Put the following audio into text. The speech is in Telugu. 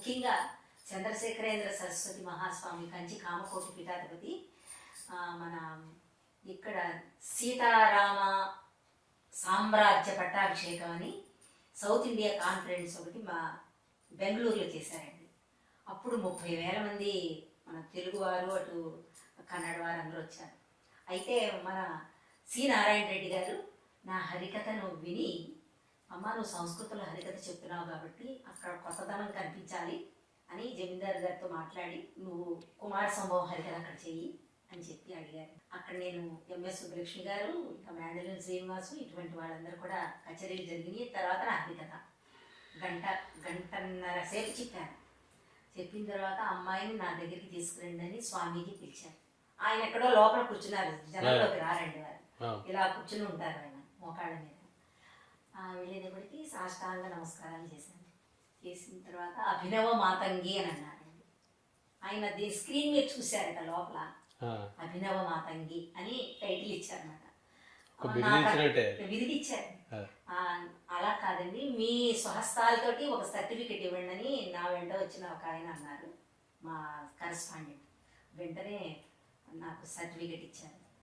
ముఖ్యంగా చంద్రశేఖరేంద్ర సరస్వతి మహాస్వామి కంచి కామకోటి పీఠాధిపతి మన ఇక్కడ సీతారామ సామ్రాజ్య పట్టాభిషేకం అని సౌత్ ఇండియా కాన్ఫరెన్స్ ఒకటి మా బెంగళూరులో చేశారండి. అప్పుడు 30,000 మంది మన తెలుగువారు అటు కన్నడ వారు అందరూ వచ్చారు. అయితే మన సి నారాయణ రెడ్డి గారు నా హరికథను విని, అమ్మ నువ్వు సంస్కృతంలో హరికథ చెప్తున్నావు కాబట్టి అక్కడ కొత్తదనం కనిపించాలి అని జమీందారు గారితో మాట్లాడి నువ్వు కుమార సంభవం హరికథ అక్కడ చెయ్యి అని చెప్పి అడిగారు. అక్కడ నేను ఎంఎస్ సుబ్బలక్ష్మి గారు, ఇంకా మ్యాండలిన్ శ్రీనివాసు ఇటువంటి వాళ్ళందరూ కూడా కచేరీలు జరిగినాయి. తర్వాత నా హరికథ గంటన్నర సేపు చెప్పాను. చెప్పిన తర్వాత అమ్మాయిని నా దగ్గరికి తీసుకురండి అని స్వామీజీ పిలిచారు. ఆయన ఎక్కడో లోపల కూర్చున్నారు, జనంలోకి రారండి వారు, ఇలా కూర్చుని ఉంటారు ఆయన మోకాళ్ళ మీద. వెళ్ళేటప్పటికి సాష్టాంగ నమస్కారాలు చేశాను. చేసిన తర్వాత అభినవ మాతంగి అని అన్నారండి. ఆయన దీని స్క్రీన్ మీద చూశారట, లోపల అభినవ మాతంగి అని టైటిల్ ఇచ్చారన్నమాట. విధికిచ్చారు. అలా కాదండి, మీ స్వహస్తాలతోటి ఒక సర్టిఫికెట్ ఇవ్వండి అని నా వెంట వచ్చిన ఒక ఆయన అన్నారు, మా కరెస్పాండెంట్. వెంటనే నాకు సర్టిఫికెట్ ఇచ్చారు.